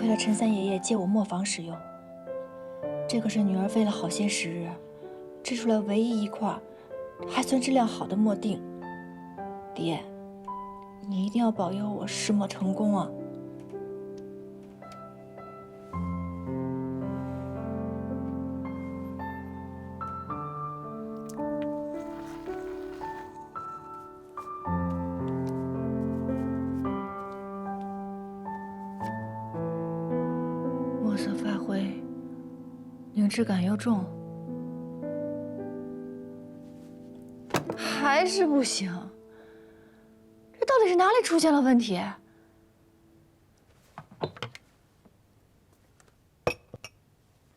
亏了陈三爷爷借我磨坊使用。这可是女儿费了好些时日，制出来唯一一块还算质量好的墨锭。爹，你一定要保佑我试墨成功啊！墨色发灰，凝质感又重，还是不行。这到底是哪里出现了问题？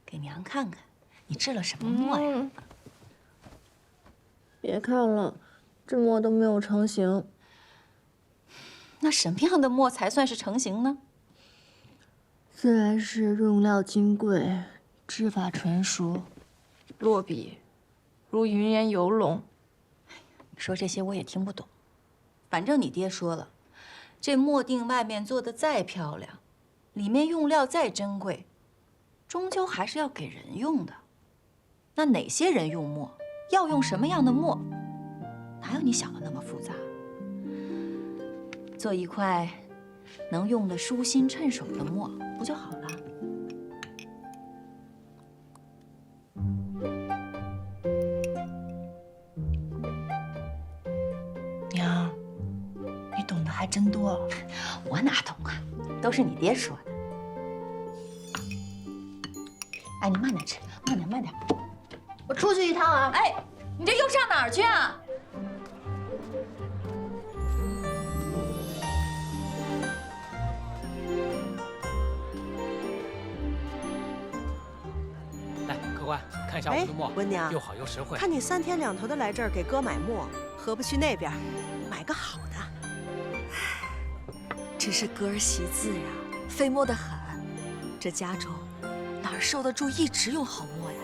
给娘看看，你制了什么墨呀？别看了，这墨都没有成型。那什么样的墨才算是成型呢？自然是用料金贵，制法纯熟，落笔如云烟游龙。你说这些我也听不懂，反正你爹说了，这墨锭外面做的再漂亮，里面用料再珍贵，终究还是要给人用的。那哪些人用墨，要用什么样的墨，哪有你想的那么复杂？做一块能用的舒心趁手的墨不就好了？娘，你懂得还真多。我哪懂啊，都是你爹说的。哎，你慢点吃，慢点，慢点。我出去一趟啊！哎，你这又上哪儿去啊？来，客官，看一下我的墨，文娘，又好又实惠。看你3天2头的来这儿给哥买墨，何不去那边买个好的？只是哥儿惜字呀，费墨得很。这家中哪儿受得住一直用好墨呀？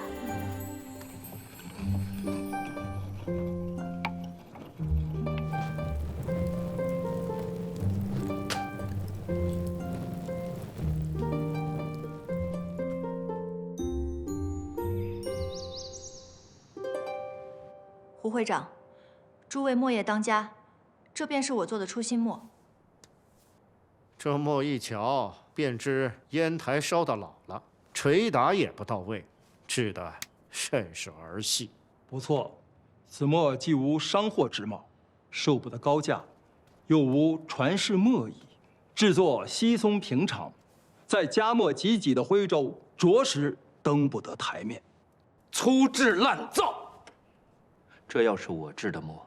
胡会长，诸位墨业当家，这便是我做的出新墨。这墨一瞧便知烟台烧的老了，捶打也不到位，制得甚是儿戏。不错，此墨既无商货之貌，售不得高价，又无传世墨仪，制作稀松平常，在加墨济己的徽州，着实登不得台面，粗制滥造。这要是我制的墨，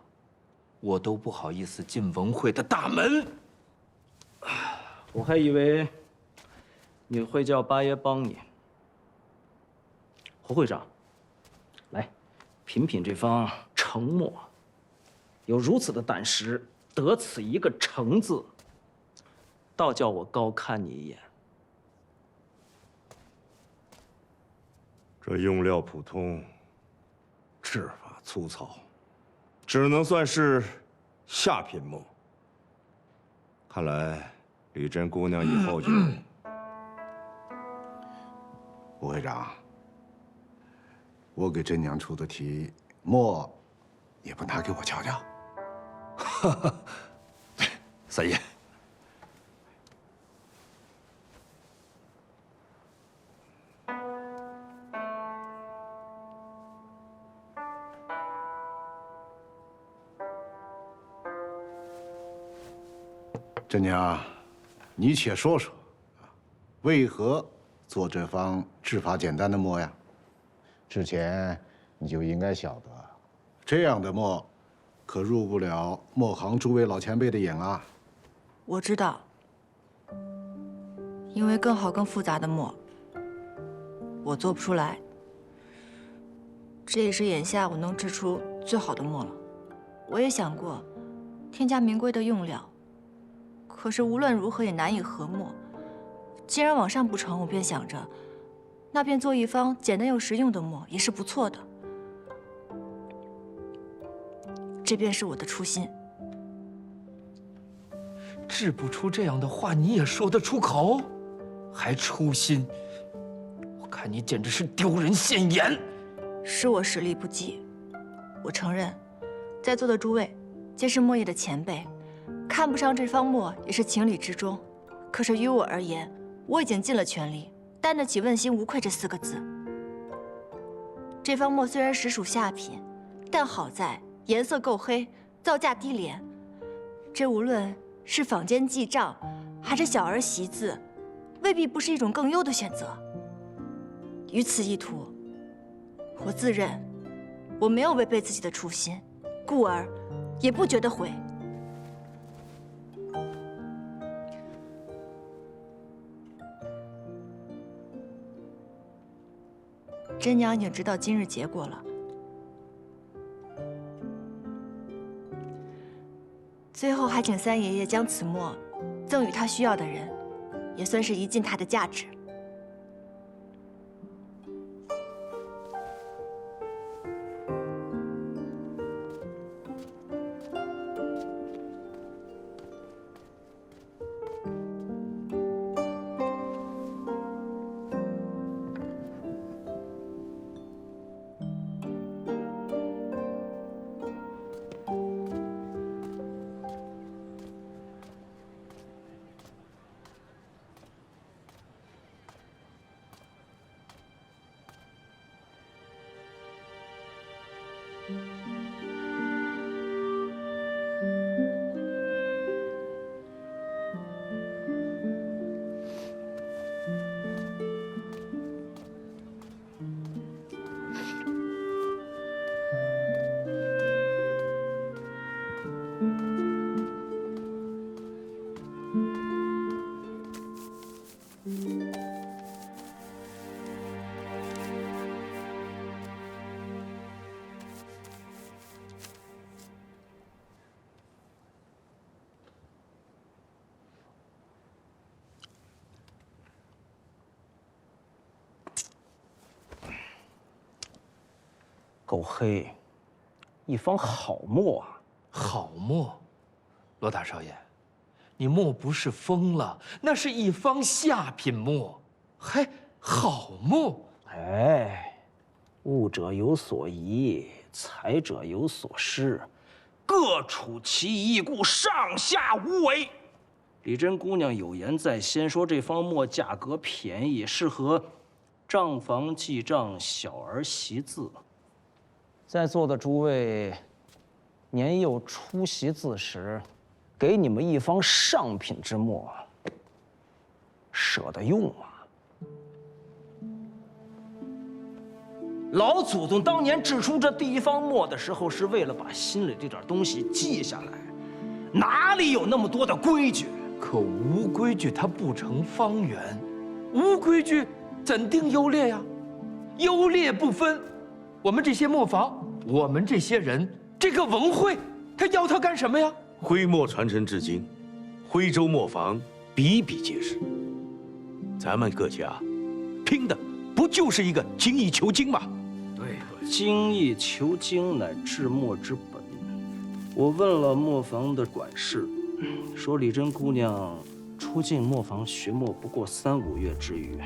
我都不好意思进文会的大门。我还以为你会叫八爷帮你。胡会长，来品品这方成墨，有如此的胆识，得此一个“成”字，倒叫我高看你一眼。这用料普通，制法粗糙，只能算是下品墨。看来李珍姑娘以后就……吴会长，我给甄娘出的题，墨也不拿给我瞧瞧？三爷，甄娘，你且说说，为何做这方制法简单的墨呀？之前你就应该晓得，这样的墨可入不了墨行诸位老前辈的眼啊。我知道，因为更好、更复杂的墨，我做不出来。这也是眼下我能制出最好的墨了。我也想过，添加名贵的用料，可是无论如何也难以合墨。既然往上不成，我便想着，那便做一方简单又实用的墨也是不错的。这便是我的初心。制不出这样的话，你也说得出口？还初心，我看你简直是丢人现眼。是我实力不济，我承认，在座的诸位皆是墨业的前辈，看不上这方墨也是情理之中。可是于我而言，我已经尽了全力，担得起问心无愧这4个字。这方墨虽然实属下品，但好在颜色够黑，造价低廉。这无论是坊间记账，还是小儿习字，未必不是一种更优的选择。于此一途，我自认我没有违背自己的初心，故而也不觉得悔。真娘已经知道今日结果了，最后还请三爷爷将此墨赠予他需要的人，也算是一尽它的价值。够黑，一方好墨啊！好墨，罗大少爷，你莫不是疯了？那是一方下品墨，还好墨。哎，物者有所宜，才者有所失，各处其意，故上下无为。李珍姑娘有言在先，说这方墨价格便宜，适合账房记账、小儿习字。在座的诸位，年幼初习字时，给你们一方上品之墨，舍得用吗？老祖宗当年制出这第一方墨的时候，是为了把心里这点东西记下来，哪里有那么多的规矩？可无规矩它不成方圆，无规矩怎定优劣呀？优劣不分。我们这些磨坊，我们这些人，这个文会，他要他干什么呀？徽墨传承至今，徽州磨坊比比皆是。咱们各家拼的不就是一个精益求精吗？对，精益求精乃制墨之本。我问了磨坊的管事，说李珍姑娘初进磨坊学墨不过3、5月之余，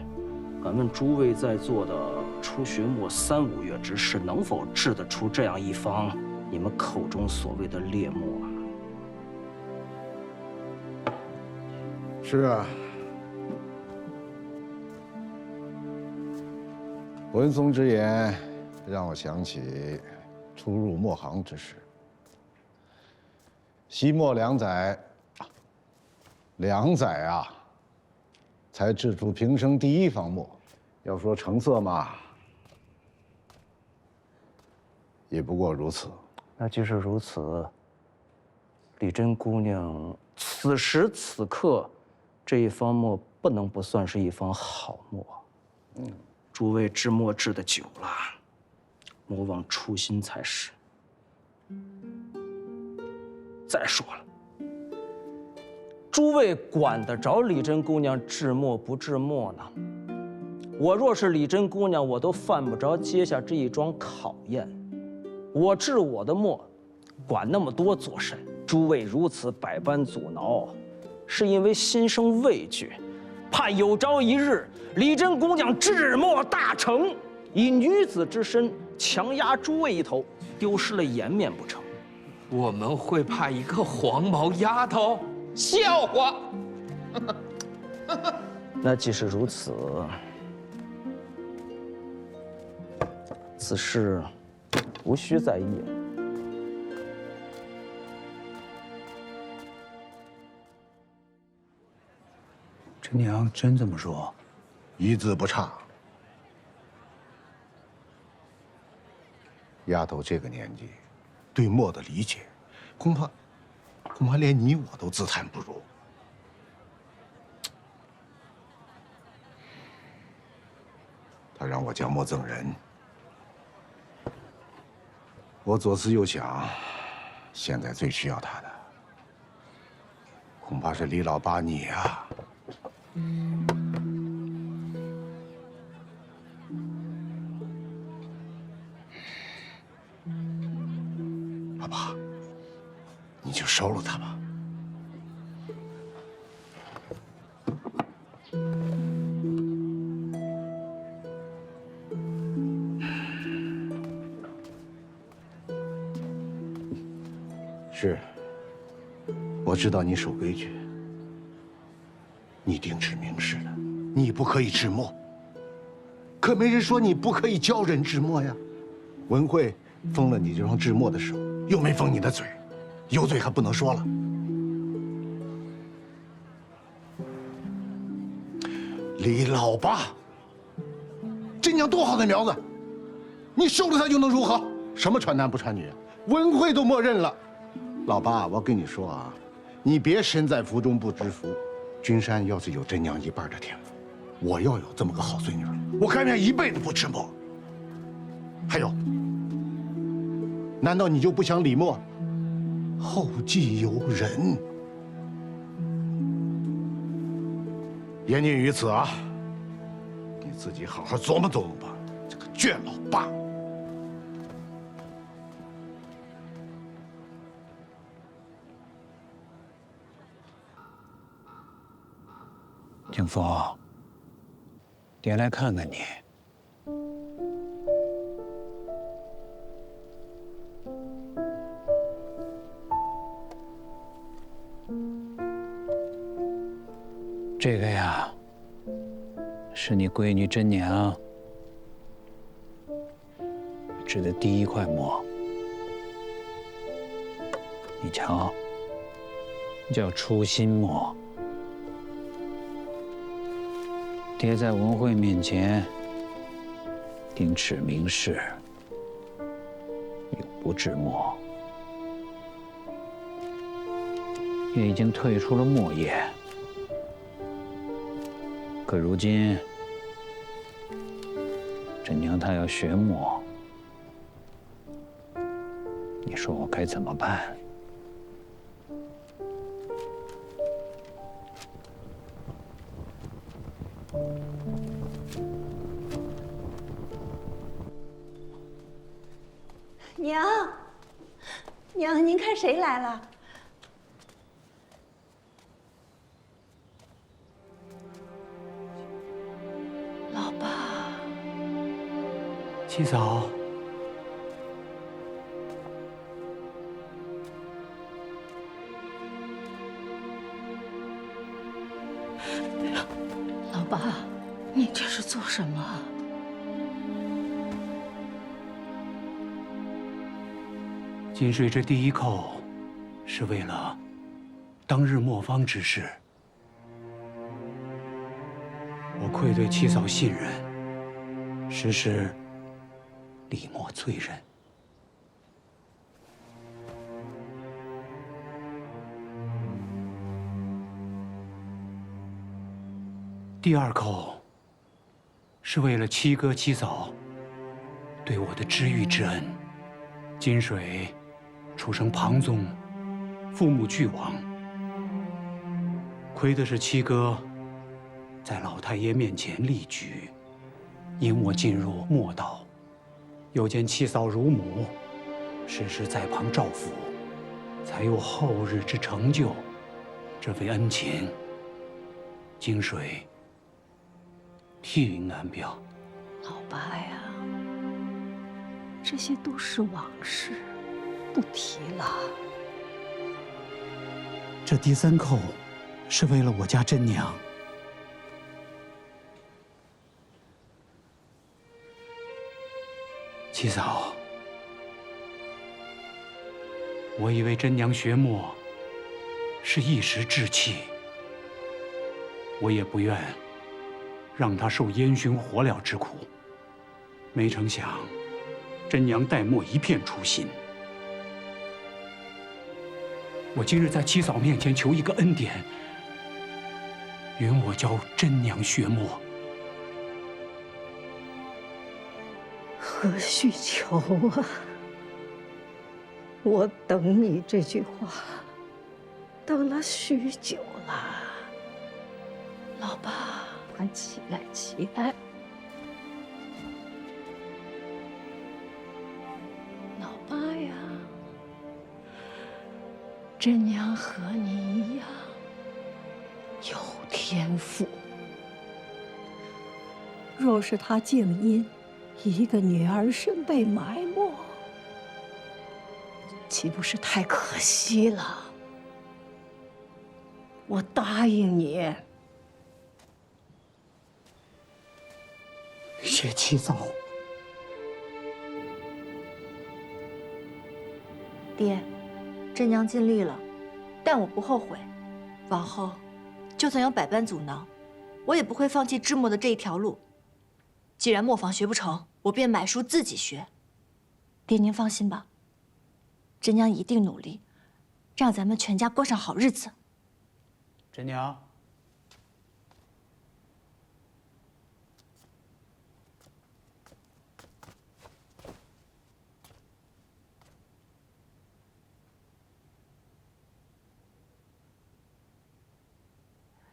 敢问诸位在座的初学墨3、5月之士，能否制得出这样一方你们口中所谓的劣墨啊？是啊，文松之言让我想起初入墨行之时，惜墨2载，2载啊，才制出平生第一方墨。要说成色嘛，也不过如此。那即使如此，李珍姑娘此时此刻这一方墨不能不算是一方好墨。诸位制墨制得久了，莫忘初心才是。再说了，诸位管得着李珍姑娘制墨不制墨呢？我若是李珍姑娘，我都犯不着接下这一桩考验。我制我的墨，管那么多做甚？诸位如此百般阻挠，是因为心生畏惧，怕有朝一日李真姑娘智墨大成，以女子之身强压诸位一头，丢失了颜面不成？我们会怕一个黄毛丫头？笑话！那既是如此，此事无需在意。陈娘真这么说，一字不差。丫头这个年纪，对墨的理解，恐怕连你我都自叹不如。他让我将墨赠人，我左思右想，现在最需要他的，恐怕是李老八你啊。老八，你就收了他吧。是，我知道你守规矩，你定旨明示了，你不可以治墨。可没人说你不可以教人治墨呀。文慧封了你这双治墨的手，又没封你的嘴，有嘴还不能说了。李老八，真娘多好的苗子，你收了她又能如何？什么传男不传女，文慧都默认了。老八，我跟你说啊，你别身在福中不知福。君山要是有真娘一半的天赋，我要有这么个好孙女，我甘愿一辈子不吃墨。还有，难道你就不想李墨后继有人？言尽于此啊，你自己好好琢磨琢磨吧，这个倔老八。景福，爹来看看你。这个呀，是你闺女真娘制的第一块墨，你瞧，叫初心墨。爹在文慧面前定旨明示，永不治墨，也已经退出了墨业。可如今，真娘她要学墨，你说我该怎么办？娘，您看谁来了？老爸，七嫂，老爸，你这是做什么？金水这第一扣，是为了当日磨坊之事。我愧对七嫂信任，实是李墨罪人。第二扣，是为了七哥七嫂对我的知遇之恩。金水出生庞宗，父母俱亡，亏的是七哥在老太爷面前立举，引我进入墨道，又见七嫂如母，时时在旁照拂，才有后日之成就。这份恩情，金水替云安表。老八呀，这些都是往事，不提了。这第3扣是为了我家真娘。七嫂，我以为真娘学墨是一时志气，我也不愿让她受烟熏火燎之苦。没成想，真娘待墨一片初心。我今日在七嫂面前求一个恩典，允我教真娘学墨。何须求啊！我等你这句话，等了许久了。老爸，快起来，起来！老爸呀，真娘和你一样有天赋。若是她静音，一个女儿身被埋没，岂不是太可惜了？我答应你。谢七嫂。爹，真娘尽力了，但我不后悔。往后，就算有百般阻挠，我也不会放弃制墨的这一条路。既然磨坊学不成，我便买书自己学。爹，您放心吧，真娘一定努力，让咱们全家过上好日子。真娘，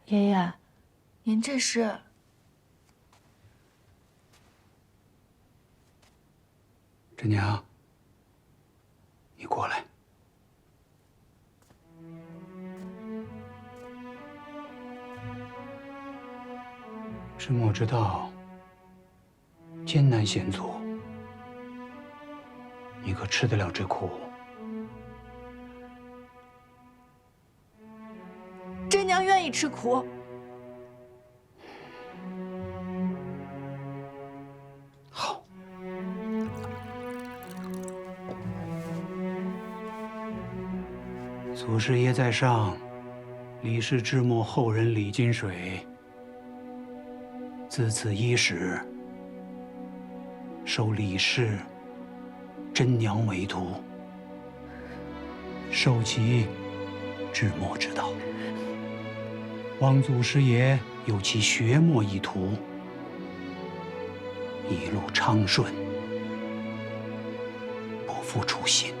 爷爷，您这是？真娘，你过来。制墨之道艰难险阻，你可吃得了这苦？真娘愿意吃苦。好。祖师爷在上，李氏制墨后人李金水自此伊始，收李氏真娘为徒，受其制墨之道。望祖师爷有其学墨一途，一路昌顺，不负初心。